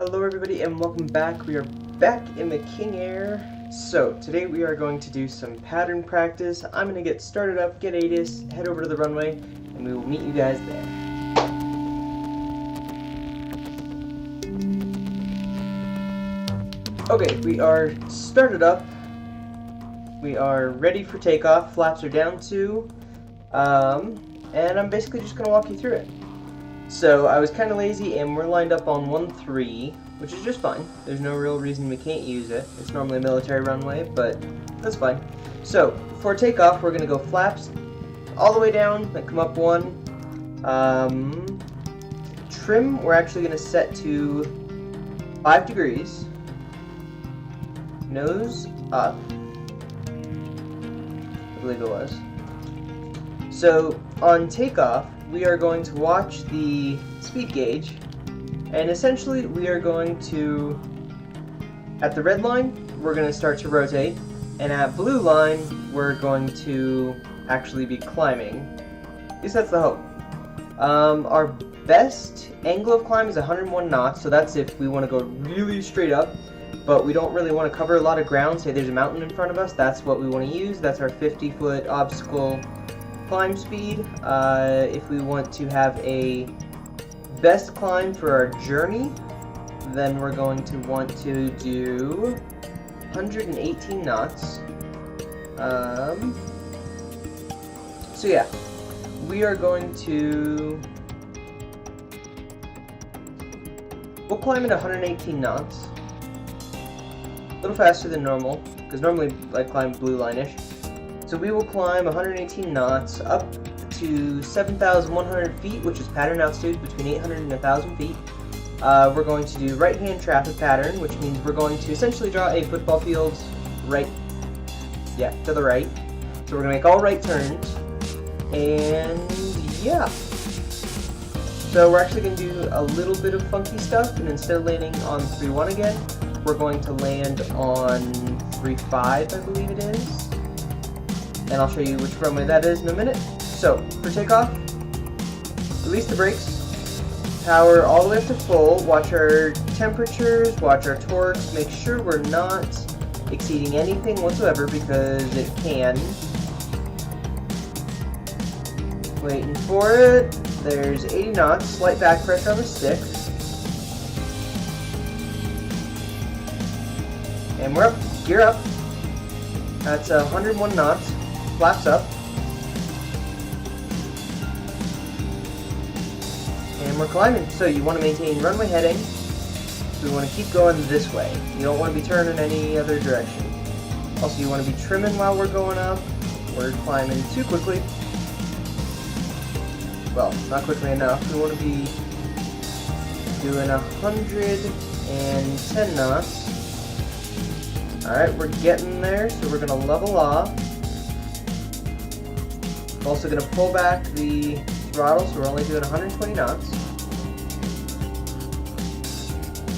Hello everybody and welcome back. We are back in the King Air. So today we are going to do some pattern practice. I'm going to get started up, get ADIS, head over to the runway, and we will meet you guys there. Okay, we are started up. We are ready for takeoff. Flaps are down too. And I'm basically just going to walk you through it. So I was kind of lazy and we're lined up on 1-3, which is just fine. There's no real reason we can't use it. It's normally a military runway, but that's fine. So for takeoff, we're going to go flaps all the way down, then come up one. Trim, we're actually going to set to 5 degrees. Nose up, I believe it was. So on takeoff, we are going to watch the speed gauge, and essentially we are going to, at the red line, we're going to start to rotate, and at blue line, we're going to actually be climbing. At least that's the hope. Our best angle of climb is 101 knots, so that's if we want to go really straight up, but we don't really want to cover a lot of ground. Say there's a mountain in front of us, that's what we want to use. That's our 50-foot obstacle climb speed. If we want to have a best climb for our journey, then we're going to want to do 118 knots. So yeah, we are going to, we'll climb at 118 knots, a little faster than normal, because normally I climb blue line-ish. So we will climb 118 knots up to 7,100 feet, which is pattern altitude between 800 and 1,000 feet. We're going to do right-hand traffic pattern, which means we're going to essentially draw a football field to the right. So we're going to make all right turns, and yeah. So we're actually going to do a little bit of funky stuff, and instead of landing on 3-1 again, we're going to land on 3-5, I believe it is. And I'll show you which runway that is in a minute. So, for takeoff, release the brakes, power all the way up to full, watch our temperatures, watch our torques, make sure we're not exceeding anything whatsoever because it can. Waiting for it, there's 80 knots, slight back pressure on the stick. And we're up, gear up, that's 101 knots. Flaps up, and we're climbing. So you want to maintain runway heading. We want to keep going this way. You don't want to be turning any other direction. Also, you want to be trimming while we're going up. We're climbing too quickly. Well, not quickly enough. We want to be doing 110 knots. Alright, we're getting there, so we're going to level off. Also going to pull back the throttle, so we're only doing 120 knots.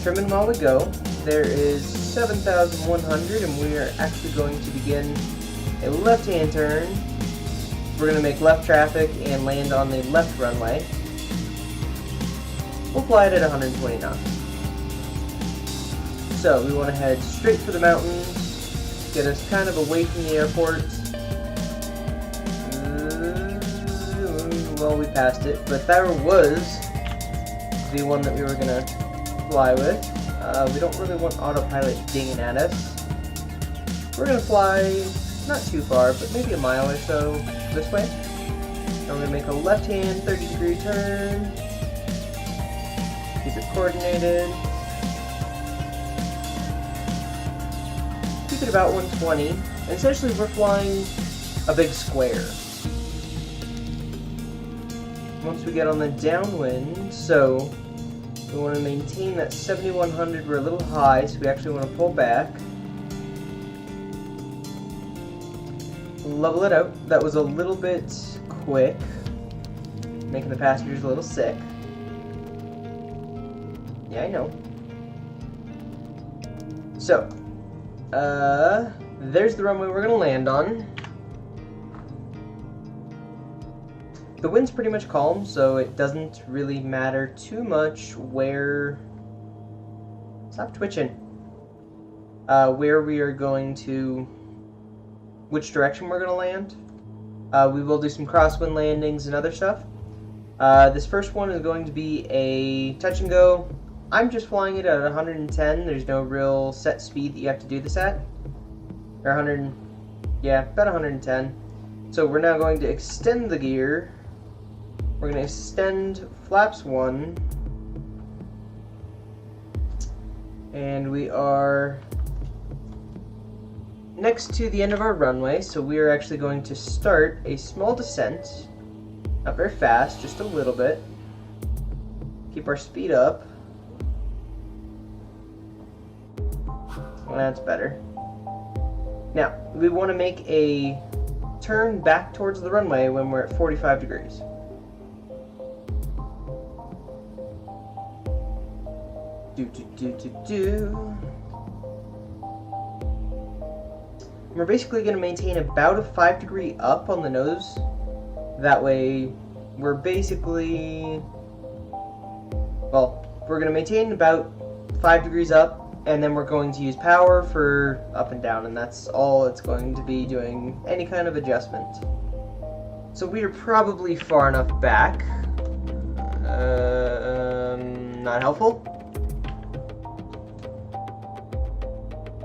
Trimming while we go. There is 7,100, and we are actually going to begin a left-hand turn. We're going to make left traffic and land on the left runway. We'll fly it at 120 knots. So we want to head straight for the mountains, get us kind of away from the airport. Well, we passed it, but that was the one that we were going to fly with. We don't really want autopilot dinging at us. We're going to fly not too far, but maybe a mile or so this way. I'm going to make a left-hand 30-degree turn. Keep it coordinated. Keep it about 120. And essentially, we're flying a big square. Once we get on the downwind, so we want to maintain that 7,100. We're a little high, so we actually want to pull back. Level it out. That was a little bit quick, making the passengers a little sick. Yeah, I know. So, there's the runway we're going to land on. The wind's pretty much calm, so it doesn't really matter too much where Stop twitching. Where we are going to... which direction we're going to land. We will do some crosswind landings and other stuff. This first one is going to be a touch and go. I'm just flying it at 110. There's no real set speed that you have to do this at. Or 100... yeah, about 110. So we're now going to extend the gear. We're going to extend flaps 1. And we are next to the end of our runway, so we are actually going to start a small descent. Not very fast, just a little bit. Keep our speed up. Well, that's better. Now, we want to make a turn back towards the runway when we're at 45 degrees. We're basically going to maintain about a 5-degree up on the nose. That way, we're basically... well, we're going to maintain about 5 degrees up, and then we're going to use power for up and down, and that's all it's going to be doing any kind of adjustment. So we are probably far enough back. Not helpful.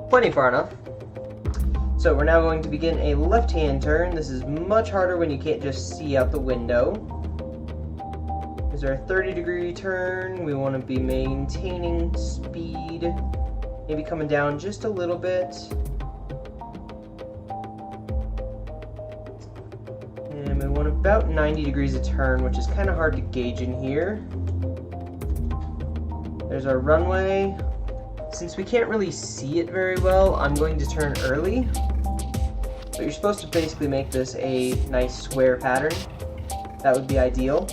Plenty far enough. So we're now going to begin a left-hand turn. This is much harder when you can't just see out the window. Here's our 30-degree turn. We want to be maintaining speed. Maybe coming down just a little bit. And we want about 90 degrees a turn, which is kind of hard to gauge in here. There's our runway. Since we can't really see it very well, I'm going to turn early. But you're supposed to basically make this a nice square pattern. That would be ideal.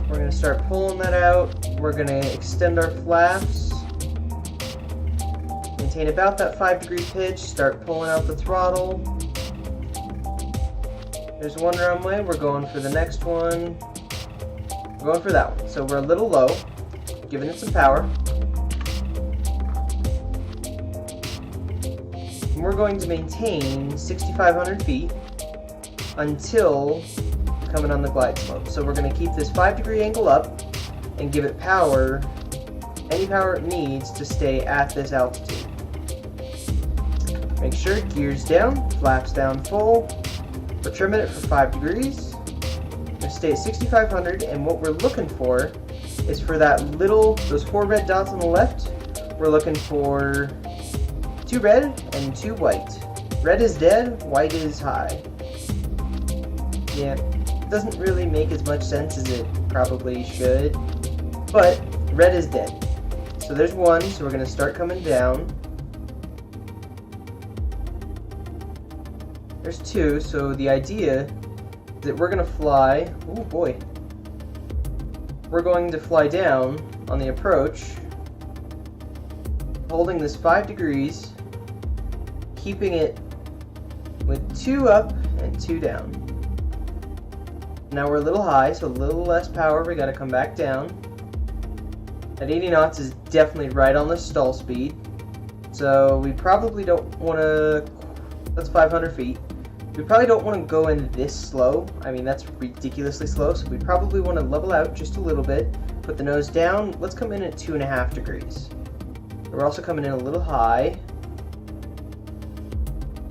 We're going to start pulling that out. We're going to extend our flaps. Maintain about that 5-degree pitch. Start pulling out the throttle. There's one runway. We're going for the next one. We're going for that one. So we're a little low. Giving it some power. And we're going to maintain 6,500 feet until coming on the glide slope. So we're going to keep this 5-degree angle up and give it power, any power it needs to stay at this altitude. Make sure gears down, flaps down full. We're trimming it for 5 degrees. We're going to stay at 6,500, and what we're looking for is for that little, those 4 red dots on the left, we're looking for 2 red and 2 white. Red is dead, white is high. Yeah, it doesn't really make as much sense as it probably should, but red is dead. So there's 1, so we're going to start coming down. There's 2, so the idea is that we're going to fly, oh boy, we're going to fly down on the approach, holding this 5 degrees, keeping it with 2 up and 2 down. Now we're a little high, so a little less power, we gotta come back down. At 80 knots is definitely right on the stall speed, so we probably don't want to, that's 500 feet. We probably don't want to go in this slow. I mean, that's ridiculously slow, so we probably want to level out just a little bit, put the nose down. Let's come in at 2.5 degrees. We're also coming in a little high.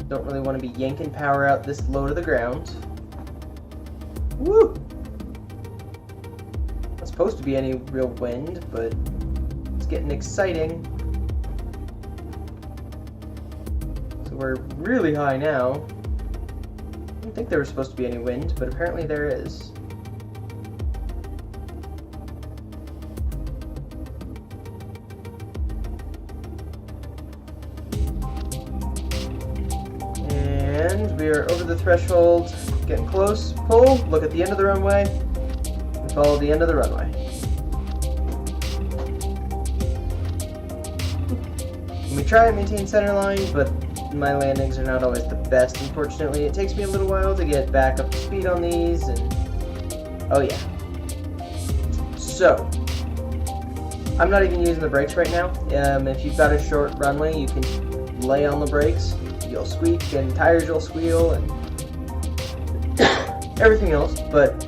Don't really want to be yanking power out this low to the ground. Woo! Not supposed to be any real wind, but it's getting exciting. So we're really high now. I didn't think there was supposed to be any wind, but apparently there is. And we are over the threshold, getting close. Pull, look at the end of the runway, and follow the end of the runway. And we try and maintain center line, but my landings are not always the best, unfortunately. It takes me a little while to get back up to speed on these, and oh yeah. So, I'm not even using the brakes right now. If you've got a short runway, you can lay on the brakes. You'll squeak and tires will squeal and everything else, but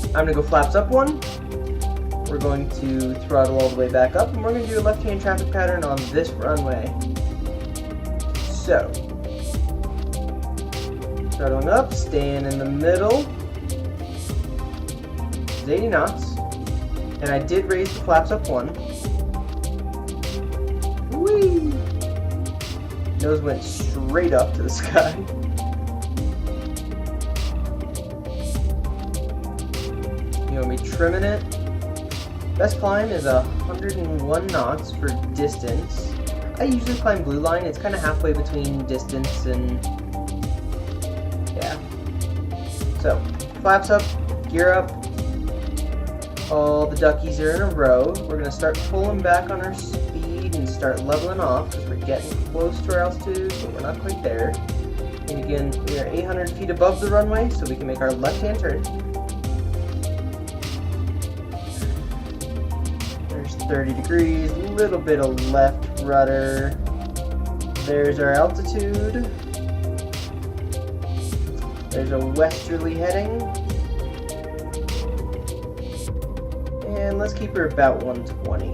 I'm going to go flaps up 1. We're going to throttle all the way back up, and we're going to do a left-hand traffic pattern on this runway. So, throttling up, staying in the middle. It's 80 knots. And I did raise the flaps up 1. Whee! Nose went straight up to the sky. You want me trimming it? Best climb is 101 knots for distance. I usually climb blue line. It's kind of halfway between distance and yeah. So, flaps up, gear up. All the duckies are in a row. We're going to start pulling back on our speed and start leveling off because we're getting close to our altitude, but we're not quite there. And again, we are 800 feet above the runway, so we can make our left-hand turn. There's 30 degrees, a little bit of left rudder. There's our altitude. There's a westerly heading. And let's keep her about 120.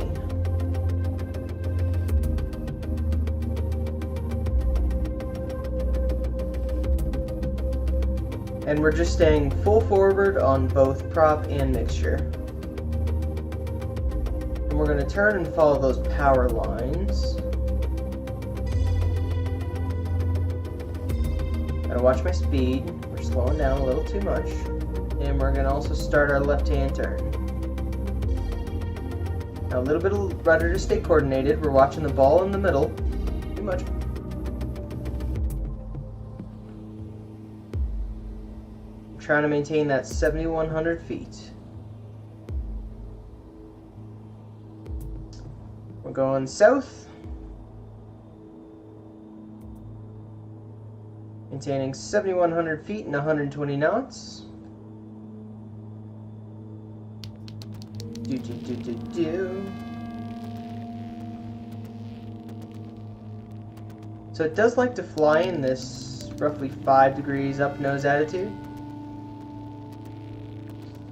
And we're just staying full forward on both prop and mixture. And we're going to turn and follow those power lines. Gotta watch my speed. We're slowing down a little too much. And we're going to also start our left-hand turn. Now a little bit of rudder to stay coordinated. We're watching the ball in the middle. Too much. I'm trying to maintain that 7,100 feet. We're going south. Maintaining 7,100 feet and 120 knots. So it does like to fly in this roughly 5 degrees up nose attitude.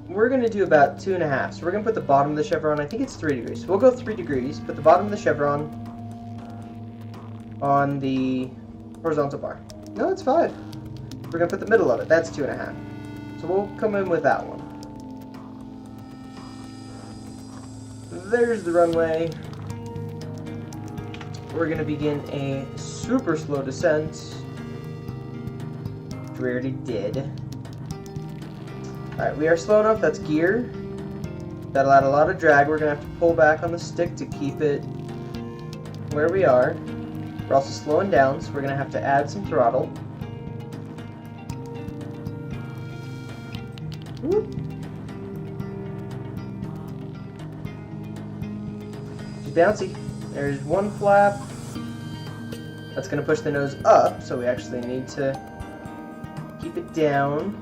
We're going to do about 2.5. So we're going to put the bottom of the chevron, I think it's 3 degrees. So we'll go 3 degrees, put the bottom of the chevron on the horizontal bar. No, it's 5. We're going to put the middle of it. That's 2.5. So we'll come in with that one. There's the runway. We're going to begin a super slow descent, which we already did. Alright, we are slow enough. That's gear. That'll add a lot of drag. We're going to have to pull back on the stick to keep it where we are. We're also slowing down, so we're going to have to add some throttle. Whoop. Bouncy. There's one flap. That's going to push the nose up, so we actually need to keep it down.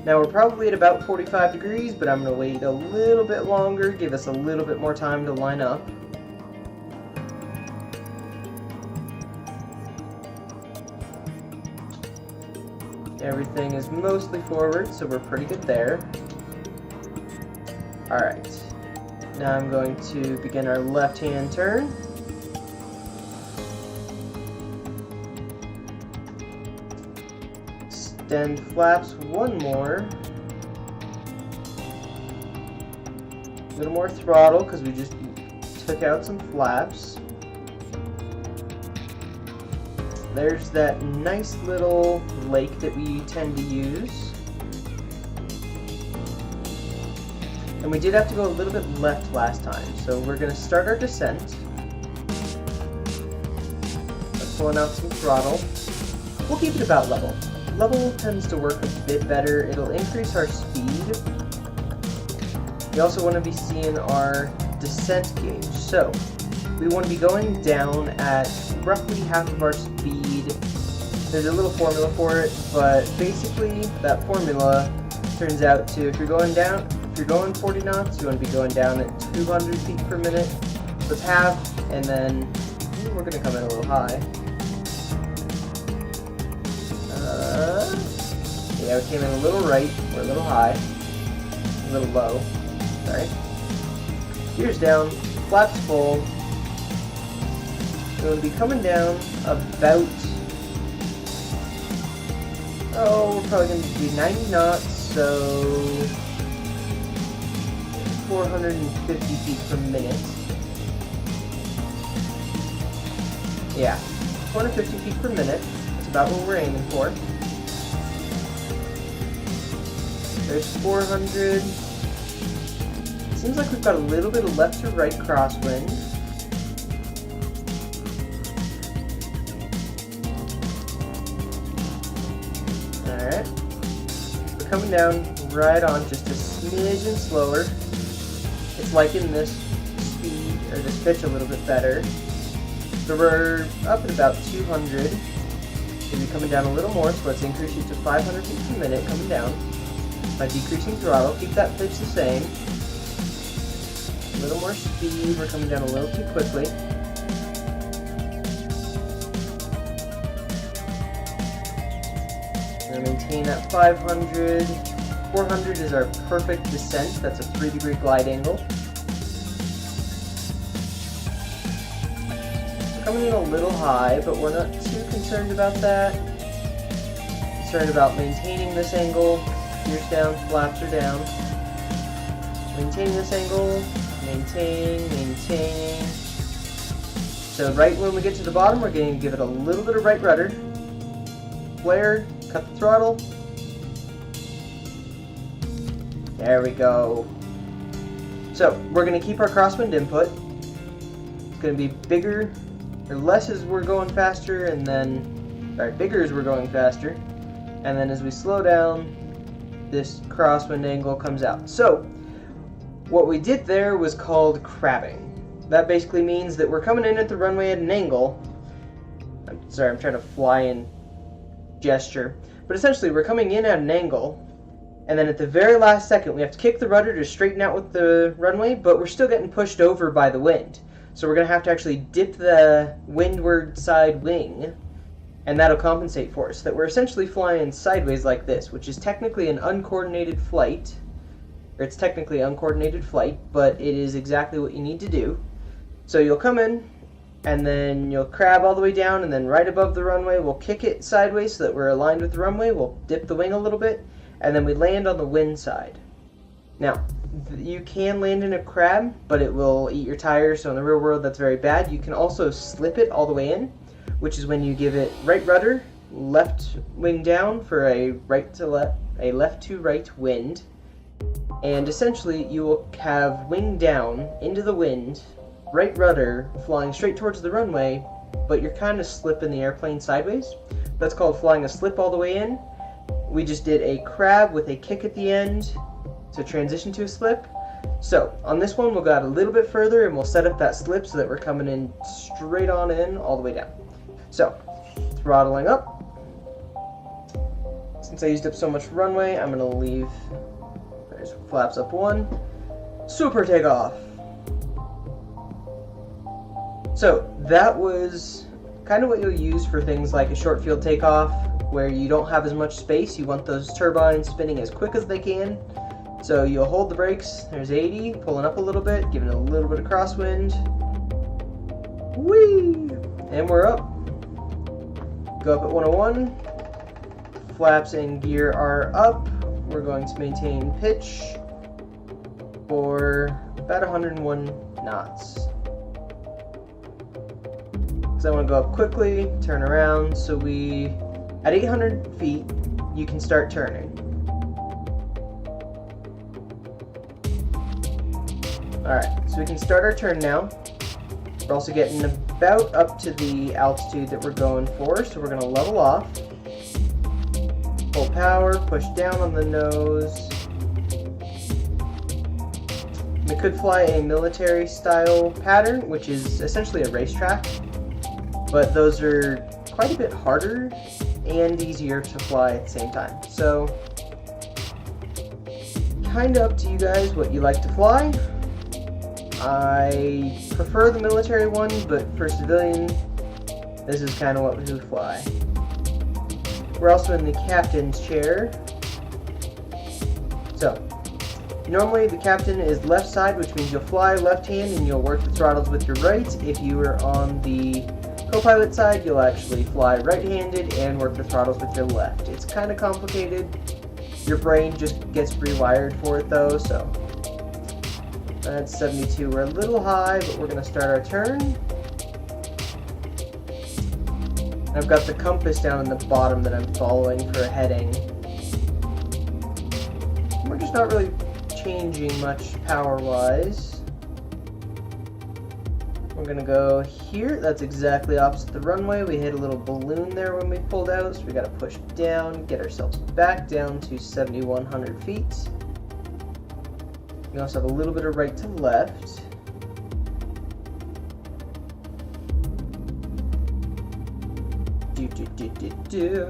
Now we're probably at about 45 degrees, but I'm going to wait a little bit longer, give us a little bit more time to line up. Everything is mostly forward, so we're pretty good there. Alright, now I'm going to begin our left-hand turn. Extend flaps one more. A little more throttle because we just took out some flaps. There's that nice little lake that we tend to use. And we did have to go a little bit left last time, so we're going to start our descent. Let's pulling out some throttle. We'll keep it about level. Level tends to work a bit better. It'll increase our speed. We also want to be seeing our descent gauge. So we want to be going down at roughly half of our speed. There's a little formula for it, but basically that formula turns out to, if you're if you're going 40 knots, you want to be going down at 200 feet per minute. Let's halve, and then we're going to come in a little high. Yeah, we came in a little right, or a little high, a little low, sorry. Gears down, flaps full. So we'll be coming down about, we're probably going to do 90 knots, so 450 feet per minute. Yeah, 450 feet per minute. That's about what we're aiming for. There's 400. Seems like we've got a little bit of left to right crosswind. Alright. We're coming down right on, just a smidgen slower. It's liking this speed, or this pitch a little bit better. So we're up at about 200. We'll be coming down a little more, so let's increase it to 500 feet per minute coming down. By decreasing throttle, keep that pitch the same. A little more speed, we're coming down a little too quickly. We're going to maintain that 500. 400 is our perfect descent, that's a 3-degree glide angle. We're coming in a little high, but we're not too concerned about that. Concerned about maintaining this angle. Gears down, flaps are down. Maintaining this angle, maintain. So right when we get to the bottom, we're going to give it a little bit of right rudder. Flare, cut the throttle. There we go. So we're going to keep our crosswind input. It's going to be bigger, or less as we're going faster, and then, sorry, bigger as we're going faster. And then as we slow down, this crosswind angle comes out. So what we did there was called crabbing. That basically means that we're coming in at the runway at an angle. I'm sorry, I'm trying to fly in gesture. But essentially we're coming in at an angle, and then at the very last second we have to kick the rudder to straighten out with the runway, but we're still getting pushed over by the wind. So we're going to have to actually dip the windward side wing, and that'll compensate for us. That we're essentially flying sideways like this, which is technically an uncoordinated flight. Or it's technically uncoordinated flight, but it is exactly what you need to do. So you'll come in, and then you'll crab all the way down, and then right above the runway, we'll kick it sideways so that we're aligned with the runway. We'll dip the wing a little bit, and then we land on the wind side. Now, you can land in a crab, but it will eat your tires, so in the real world that's very bad. You can also slip it all the way in, which is when you give it right rudder, left wing down for a left to right wind, and essentially you will have wing down into the wind, right rudder, flying straight towards the runway, but you're kind of slipping the airplane sideways. That's called flying a slip all the way in. We just did a crab with a kick at the end to transition to a slip. So on this one we'll go out a little bit further and we'll set up that slip so that we're coming in straight on in all the way down. So, throttling up. Since I used up so much runway, I'm going to leave, there's flaps up 1. Super takeoff. So, that was kind of what you'll use for things like a short field takeoff, where you don't have as much space. You want those turbines spinning as quick as they can. So you'll hold the brakes, there's 80, pulling up a little bit, giving it a little bit of crosswind. Whee! And we're up. Go up at 101, flaps and gear are up. We're going to maintain pitch for about 101 knots. Because I want to go up quickly, turn around, so at 800 feet, you can start turning. Alright, so we can start our turn now. We're also getting about up to the altitude that we're going for, so we're going to level off. Full power, push down on the nose. We could fly a military style pattern, which is essentially a racetrack, but those are quite a bit harder and easier to fly at the same time. So kind of up to you guys what you like to fly. I prefer the military one, but for civilian, this is kind of what we would fly. We're also in the captain's chair. So, normally the captain is left side, which means you'll fly left hand and you'll work the throttles with your right. If you are on the co-pilot side, you'll actually fly right-handed and work the throttles with your left. It's kind of complicated. Your brain just gets rewired for it though, so. That's 72. We're a little high, but we're going to start our turn. I've got the compass down in the bottom that I'm following for a heading. We're just not really changing much power-wise. We're going to go here. That's exactly opposite the runway. We hit a little balloon there when we pulled out, so we got to push down, get ourselves back down to 7,100 feet. We also have a little bit of right to left. Do.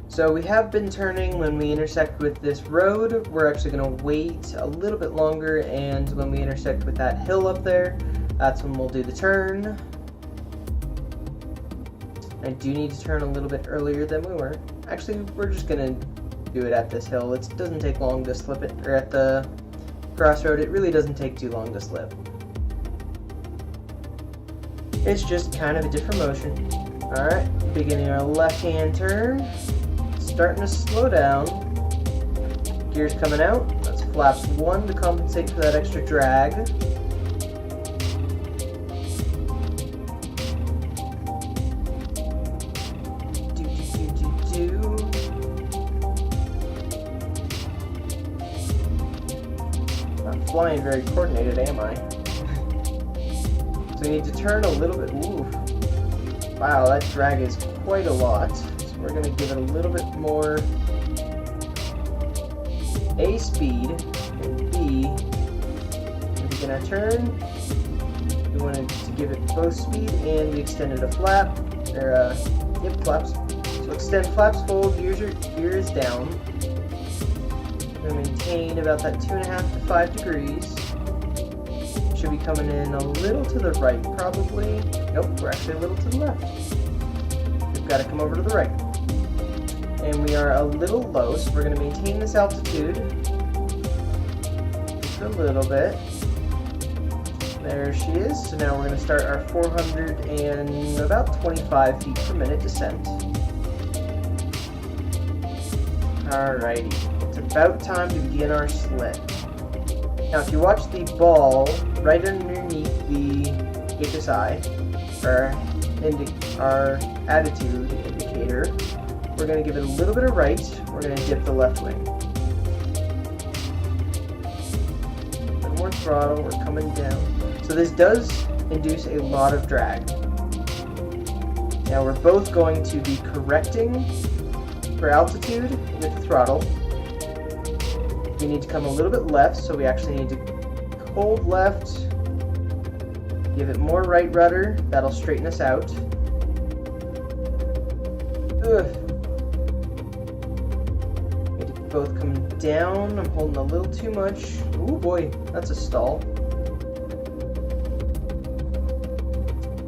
So we have been turning when we intersect with this road. We're actually going to wait a little bit longer, and when we intersect with that hill up there, that's when we'll do the turn. I do need to turn a little bit earlier than we were. Actually, we're just going to do it at this hill. It doesn't take long to slip it, or at the crossroad, it really doesn't take too long to slip. It's just kind of a different motion. Alright, beginning our left-hand turn. Starting to slow down. Gears coming out. That's flaps 1 to compensate for that extra drag. Not flying very coordinated, am I? So we need to turn a little bit. Ooh. Wow, that drag is quite a lot. We're going to give it a little bit more A speed, and B, when we begin our turn, we wanted to give it both speed, and we extended a flap, or flaps. So extend flaps full, gears is down. We're going to maintain about that 2.5 to 5 degrees. Should be coming in a little to the right, probably. Nope, we're actually a little to the left. We've got to come over to the right. And we are a little low, so we're going to maintain this altitude just a little bit. There she is. So now we're going to start our 400 and about 25 feet per minute descent. Alrighty, it's about time to begin our slip. Now if you watch the ball right underneath the HSI, our attitude indicator, we're going to give it a little bit of right. We're going to dip the left wing. A bit more throttle. We're coming down. So this does induce a lot of drag. Now we're both going to be correcting for altitude with the throttle. We need to come a little bit left, so we actually need to hold left. Give it more right rudder. That'll straighten us out. Ugh. Both come down. I'm holding a little too much. Ooh boy, that's a stall.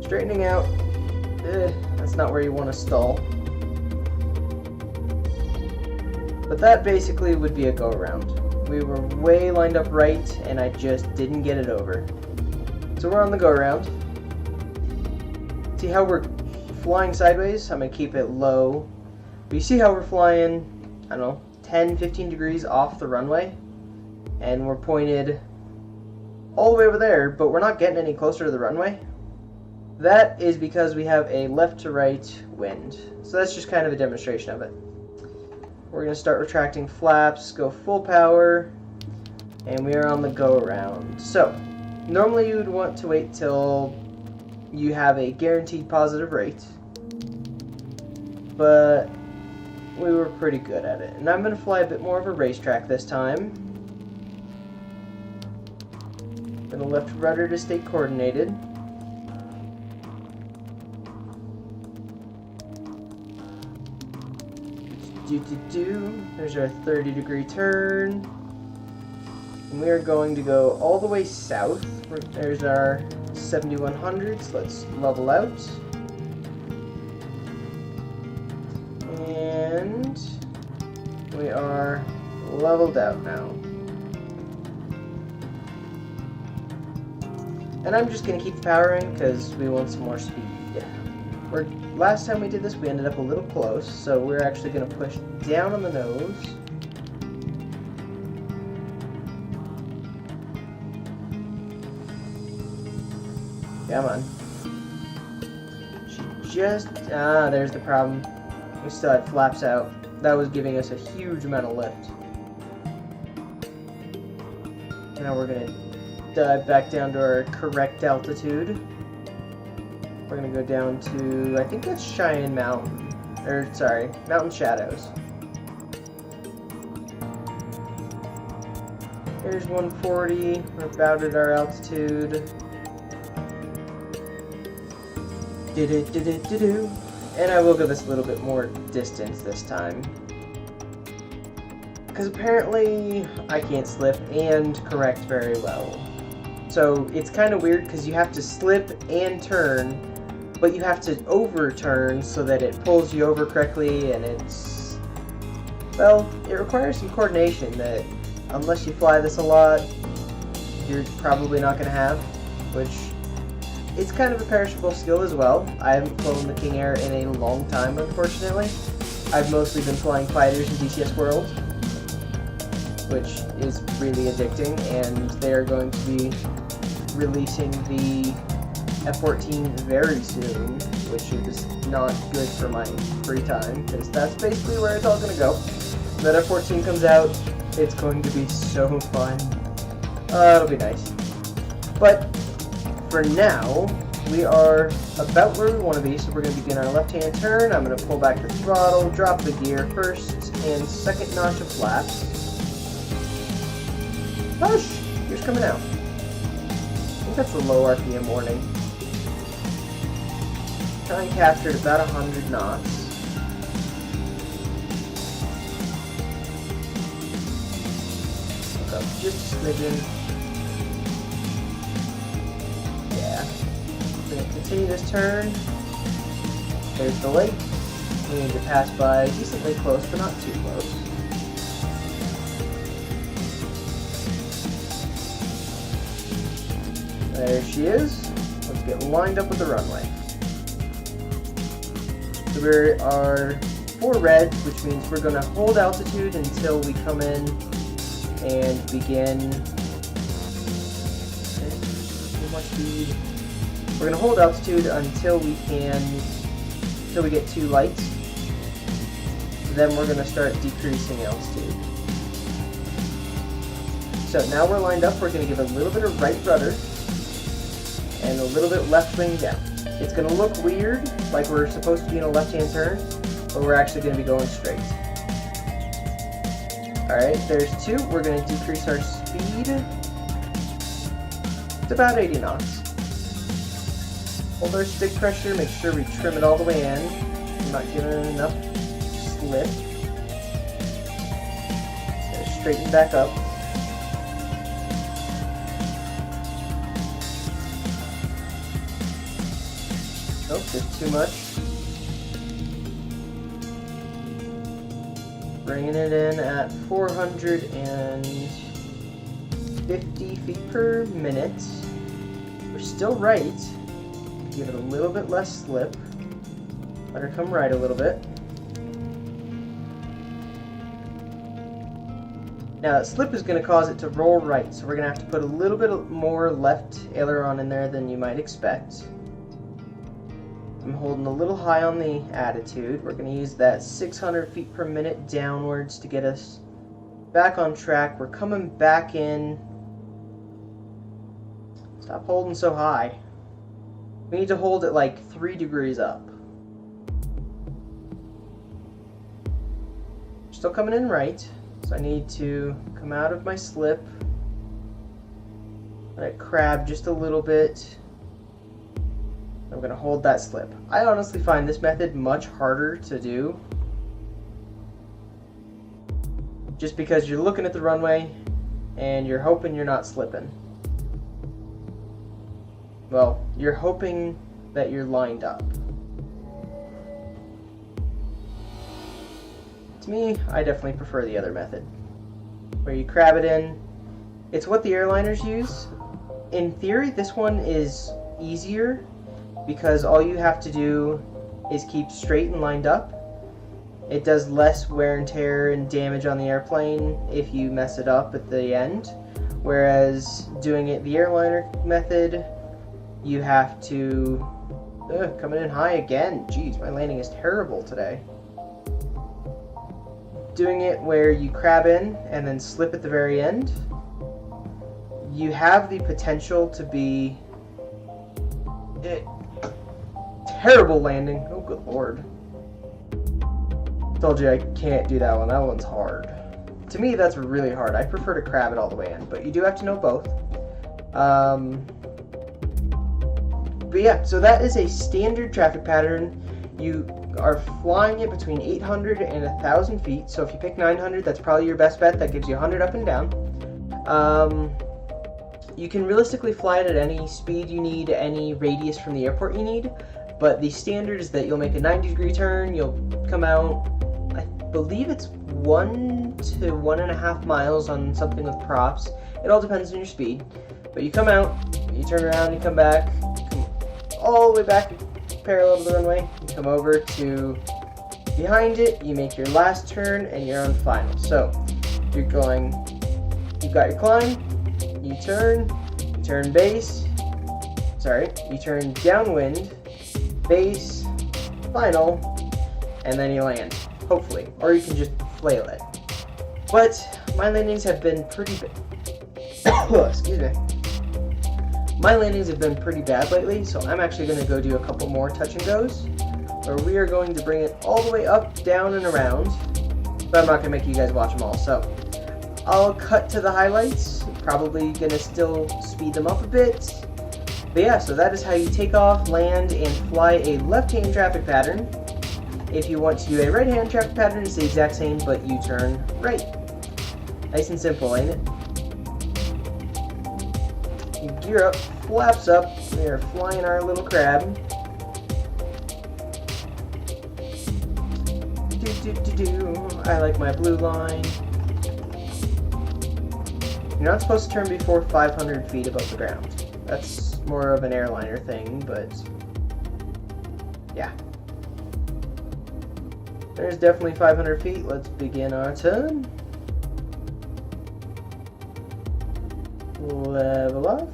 Straightening out. That's not where you want to stall. But that basically would be a go around. We were way lined up right, and I just didn't get it over. So we're on the go around. See how we're flying sideways? I'm going to keep it low. But you see how we're flying, I don't know, 10-15 degrees off the runway, and we're pointed all the way over there, but we're not getting any closer to the runway. That is because we have a left to right wind. So that's just kind of a demonstration of it. We're going to start retracting flaps, go full power, and we are on the go around. So Normally you would want to wait till you have a guaranteed positive rate, but we were pretty good at it. And I'm going to fly a bit more of a racetrack this time. I'm going to lift rudder to stay coordinated. There's our 30-degree turn. And we are going to go all the way south. There's our 7100s. Let's level out. And we are leveled out now. And I'm just going to keep powering because we want some more speed. Last time we did this, we ended up a little close, so we're actually going to push down on the nose. Come on. There's the problem. We still had flaps out. That was giving us a huge amount of lift. Now we're going to dive back down to our correct altitude. We're going to go down to, I think that's Cheyenne Mountain. Or, sorry, Mountain Shadows. Here's 140. We're about at our altitude. And I will give us a little bit more distance this time. Because apparently I can't slip and correct very well. So it's kind of weird because you have to slip and turn, but you have to overturn so that it pulls you over correctly, and it's, well, it requires some coordination that, unless you fly this a lot, you're probably not going to have, which it's kind of a perishable skill as well. I haven't flown the King Air in a long time, unfortunately. I've mostly been flying fighters in DCS World, which is really addicting, and they're going to be releasing the F-14 very soon, which is not good for my free time, because that's basically where it's all going to go. When that F-14 comes out, it's going to be so fun. It'll be nice. But for now, we are about where we want to be, so we're going to begin our left-hand turn. I'm going to pull back the throttle, drop the gear, first and second notch of flaps. Hush! Gear's coming out. I think that's the low RPM warning. Try and capture at about 100 knots. Look up just a smidgen. Yeah. We're going to continue this turn. There's the lake. We need to pass by decently close, but not too close. There she is. Let's get lined up with the runway. So we are 4 reds, which means we're going to hold altitude until we come in and begin. Too much speed. We're going to hold altitude until we get too light. Then we're going to start decreasing altitude. So now we're lined up. We're going to give a little bit of right rudder and a little bit left wing down. It's going to look weird, like we're supposed to be in a left-hand turn, but we're actually going to be going straight. Alright, there's 2. We're going to decrease our speed. It's about 80 knots. Hold our stick pressure, make sure we trim it all the way in. I'm not giving enough slip. Just straighten back up. Nope, there's too much. Bringing it in at 450 feet per minute. We're still right. Give it a little bit less slip. Let her come right a little bit. Now that slip is going to cause it to roll right, so we're going to have to put a little bit more left aileron in there than you might expect. I'm holding a little high on the attitude. We're going to use that 600 feet per minute downwards to get us back on track. We're coming back in. So Stop holding so high. We need to hold it like 3 degrees up. Still coming in right, so I need to come out of my slip. Let it crab just a little bit. I'm going to hold that slip. I honestly find this method much harder to do. Just because you're looking at the runway and you're hoping you're not slipping. Well, you're hoping that you're lined up. To me, I definitely prefer the other method, where you crab it in. It's what the airliners use. In theory, this one is easier because all you have to do is keep straight and lined up. It does less wear and tear and damage on the airplane if you mess it up at the end. Whereas doing it the airliner method, you have to... coming in high again. Jeez, my landing is terrible today. Doing it where you crab in and then slip at the very end, you have the potential to be terrible landing. Oh, good lord. Told you I can't do that one. That one's hard. To me, that's really hard. I prefer to crab it all the way in, but you do have to know both. But yeah, so that is a standard traffic pattern. You are flying it between 800 and 1,000 feet. So if you pick 900, that's probably your best bet. That gives you 100 up and down. You can realistically fly it at any speed you need, any radius from the airport you need. But the standard is that you'll make a 90-degree turn. You'll come out, I believe it's 1 to 1.5 miles on something with props. It all depends on your speed. But you come out, you turn around, you come back, you come all the way back parallel to the runway, you come over to behind it, you make your last turn, and you're on final. So, you're going, you've got your climb, you turn base, you turn downwind, base, final, and then you land, hopefully. Or you can just flail it. But my landings have been pretty excuse me. My landings have been pretty bad lately, so I'm actually going to go do a couple more touch and goes, where we are going to bring it all the way up, down, and around. But I'm not going to make you guys watch them all, so I'll cut to the highlights. Probably going to still speed them up a bit. But yeah, so that is how you take off, land, and fly a left-hand traffic pattern. If you want to do a right-hand traffic pattern, it's the exact same, but you turn right. Nice and simple, ain't it? You gear up, flaps up, we are flying our little crab. I like my blue line. You're not supposed to turn before 500 feet above the ground. That's more of an airliner thing, but yeah. There's definitely 500 feet. Let's begin our turn. Level off.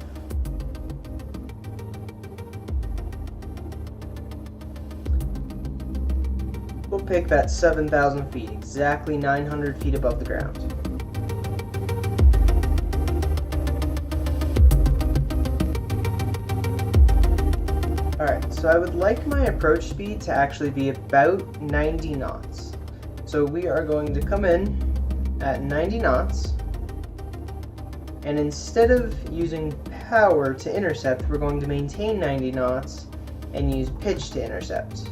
We'll pick that 7,000 feet, exactly 900 feet above the ground. Alright, so I would like my approach speed to actually be about 90 knots. So we are going to come in at 90 knots. And instead of using power to intercept, we're going to maintain 90 knots and use pitch to intercept.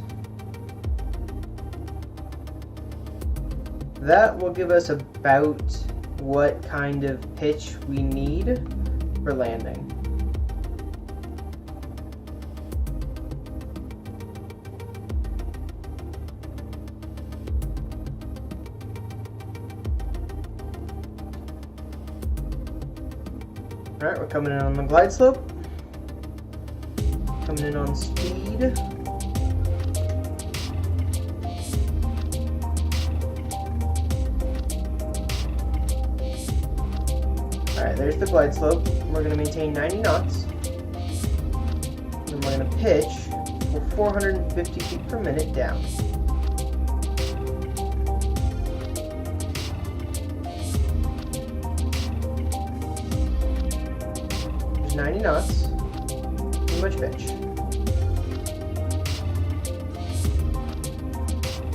That will give us about what kind of pitch we need for landing. Alright, we're coming in on the glide slope. Coming in on speed. Alright, there's the glide slope. We're going to maintain 90 knots. And we're going to pitch for 450 feet per minute down. There's 90 knots. too much pitch.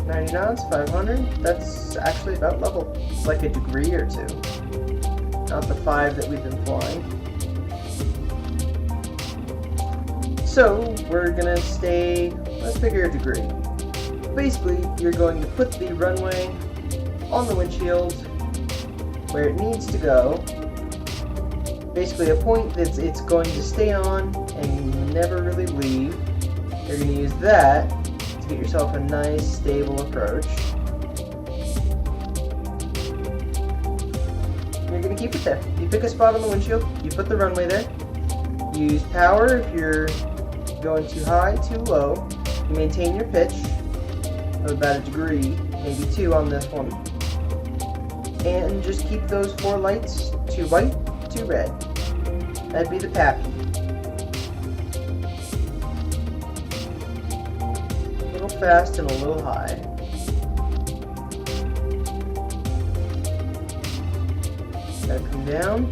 90 knots, 500. That's actually about level. It's like a degree or two. Not the 5 that we've been flying. So, we're gonna stay, let's figure a degree. Basically, you're going to put the runway on the windshield where it needs to go. Basically, a point that it's going to stay on and never really leave. You're going to use that to get yourself a nice, stable approach. You're going to keep it there. You pick a spot on the windshield, you put the runway there. Use power if you're going too high, too low. You maintain your pitch of about a degree, maybe 2 on this one. And just keep those 4 lights, 2 white, 2 red. That'd be the pappy. A little fast and a little high. Gotta come down.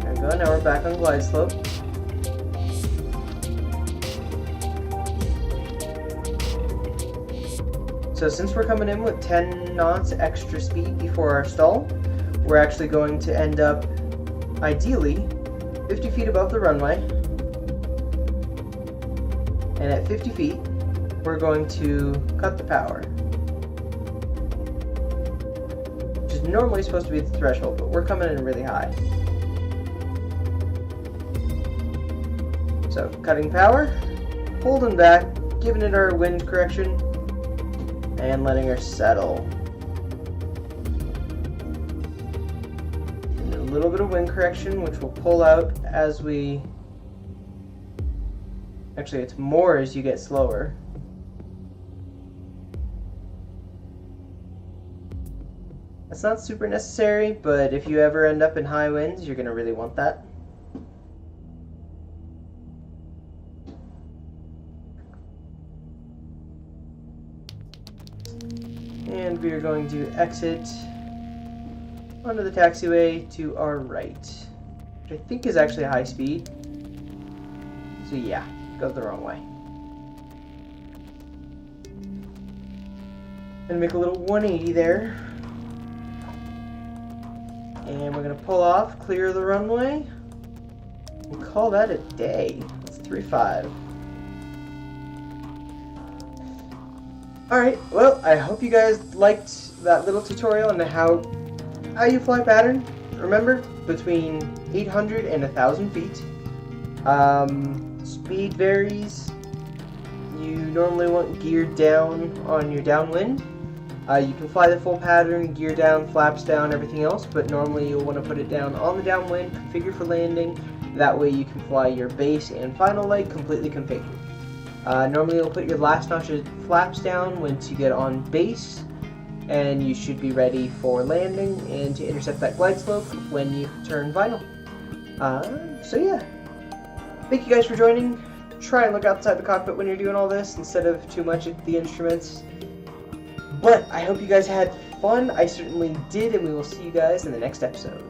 There we go, now we're back on glide slope. So since we're coming in with 10 knots extra speed before our stall, we're actually going to end up, ideally, 50 feet above the runway. And at 50 feet, we're going to cut the power. Which is normally supposed to be the threshold, but we're coming in really high. So, cutting power, holding back, giving it our wind correction, and letting her settle. And a little bit of wind correction, which will pull out as we... Actually, it's more as you get slower. That's not super necessary, but if you ever end up in high winds, you're going to really want that. And we are going to exit onto the taxiway to our right, which I think is actually high speed. So yeah, go the wrong way. And make a little 180 there. And we're going to pull off, clear the runway, and call that a day. It's 3-5. Alright, well, I hope you guys liked that little tutorial on how you fly pattern. Remember, between 800 and 1,000 feet. Speed varies. You normally want geared down on your downwind. You can fly the full pattern, gear down, flaps down, everything else, but normally you'll want to put it down on the downwind, configure for landing. That way you can fly your base and final leg completely configured. Normally you'll put your last notch of flaps down once you get on base, and you should be ready for landing and to intercept that glide slope when you turn final. So yeah, thank you guys for joining. Try and look outside the cockpit when you're doing all this instead of too much at the instruments. But I hope you guys had fun. I certainly did, and we will see you guys in the next episode.